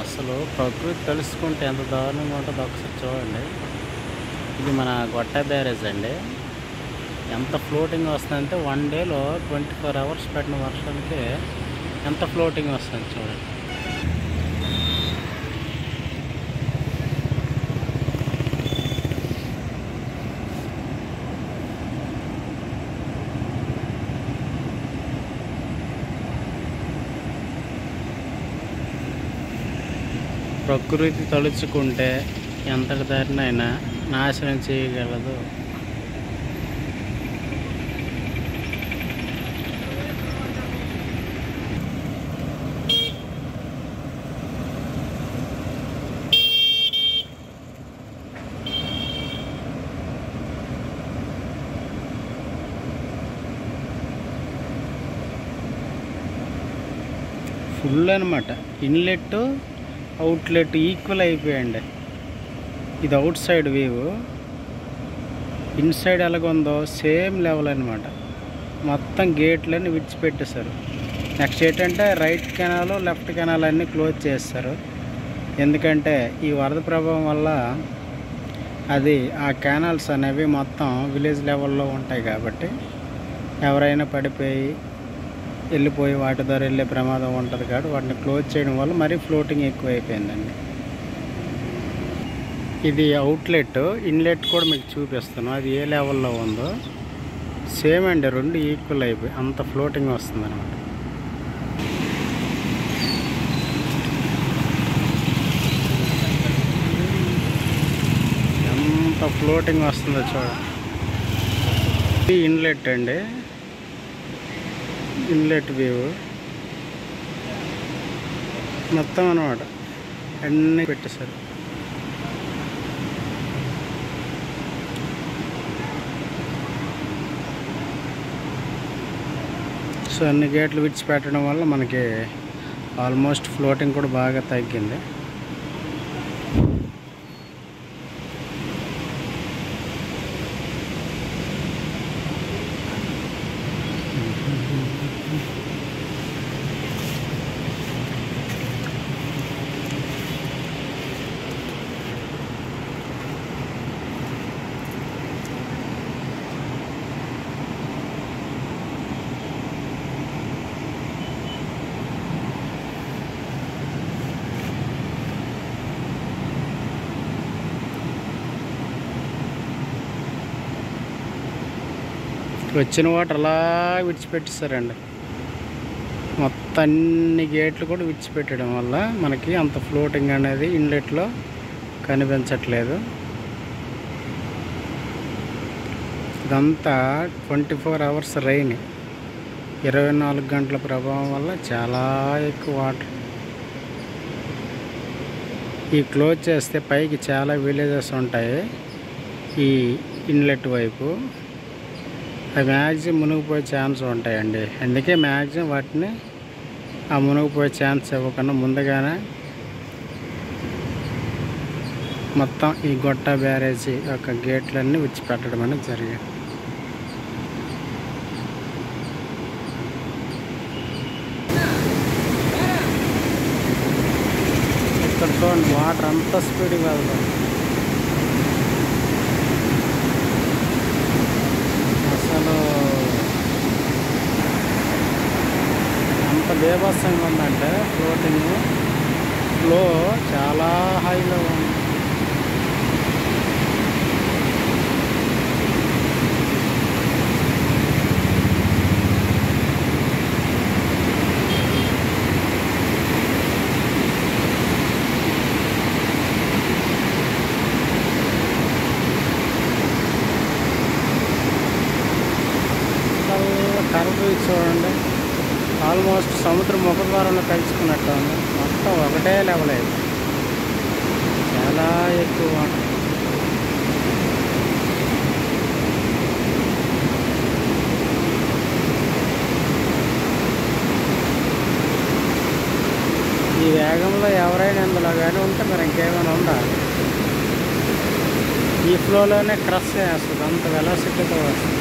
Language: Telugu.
అసలు ప్రకృతి తెలుసుకుంటే ఎంత దారుణంగా ఉంటుందో ఒకసారి చూడండి. ఇది మన గొట్ట బ్యారేజ్ అండి. ఎంత ఫ్లోటింగ్ వస్తుందంటే 1 డేలో 24 అవర్స్ పడిన వర్షానికి ఎంత ఫ్లోటింగ్ వస్తుంది చూడండి. ప్రకృతి తలుచుకుంటే ఎంతటి దారినైనా నాశనం చేయగలదు. ఫుల్ అనమాట. ఇన్లెట్ అవుట్లెట్ ఈక్వల్ అయిపోయాయండి. ఇది అవుట్ సైడ్ వ్యూ, ఇన్సైడ్ ఎలాగుందో సేమ్ లెవెల్ అనమాట. మొత్తం గేట్లన్నీ విడిచిపెట్టేశారు. నెక్స్ట్ ఏంటంటే రైట్ కెనాల్ లెఫ్ట్ కెనాల్ అన్నీ క్లోజ్ చేస్తారు. ఎందుకంటే ఈ వరద ప్రభావం వల్ల అది ఆ కెనాల్స్ అనేవి మొత్తం విలేజ్ లెవెల్లో ఉంటాయి కాబట్టి ఎవరైనా పడిపోయి వెళ్ళిపోయి వాటి ద్వారా వెళ్ళే ప్రమాదం ఉంటుంది కాబట్టి వాటిని క్లోజ్ చేయడం వల్ల మరీ ఫ్లోటింగ్ ఎక్కువ అయిపోయిందండి. ఇది అవుట్లెట్, ఇన్లెట్ కూడా మీకు చూపిస్తాను. అది ఏ లెవెల్లో ఉందో సేమ్ అండి, రెండు ఈక్వల్ అయిపోయి అంత ఫ్లోటింగ్ వస్తుంది అనమాట. ఎంత ఫ్లోటింగ్ వస్తుందో చూడండి. ఇది ఇన్లెట్ అండి, ఇన్లెట్ వ్యూ మొత్తం అనమాట. అన్నీ పెట్టేశారు. సో అన్ని గేట్లు విడిచిపెట్టడం వల్ల మనకి ఆల్మోస్ట్ ఫ్లోటింగ్ కూడా బాగా తగ్గింది. వచ్చిన వాటర్ అలా విడిచిపెట్టేస్తారండి. మొత్తం అన్ని గేట్లు కూడా విడిచిపెట్టడం వల్ల మనకి అంత ఫ్లోటింగ్ అనేది ఇన్లెట్లో కనిపించట్లేదు. ఇదంతా 24 అవర్స్ రైన్, 24 గంటల ప్రభావం వల్ల చాలా ఎక్కువ వాటర్. ఈ క్లోజ్ చేస్తే పైకి చాలా విలేజెస్ ఉంటాయి ఈ ఇన్లెట్ వైపు. అవి మ్యాక్సిమం మునిగిపోయే ఛాన్స్ ఉంటాయండి. అందుకే మ్యాక్సిమం వాటిని ఆ మునిగిపోయే ఛాన్స్ ఇవ్వకుండా ముందుగానే మొత్తం ఈ గొట్ట బ్యారేజీ యొక్క గేట్లన్నీ విడిచిపెట్టడం అనేది జరిగింది. ఇక్కడ చూడండి, వాటర్ అంత స్పీడ్గా వెళ్తుంది. అసలు అంత బేభత్సంగా ఉందంటే ఫ్లోటింగ్ ఫ్లో చాలా హైలో ఉంది. కరెంటు చూడండి, ఆల్మోస్ట్ సముద్రం ముఖద్వారంలో కలుసుకున్నట్టు ఉంది. మొత్తం ఒకటే లెవెల్ అయింది, చాలా ఎక్కువ వాటర్. ఈ వేగంలో ఎవరైనా ఇందులో కానీ ఉంటే మరి ఇంకేమైనా ఉందా? ఈ ఫ్లోలోనే క్రష్ చేస్తుంది, అంత వెలాసిటీతో వస్తుంది.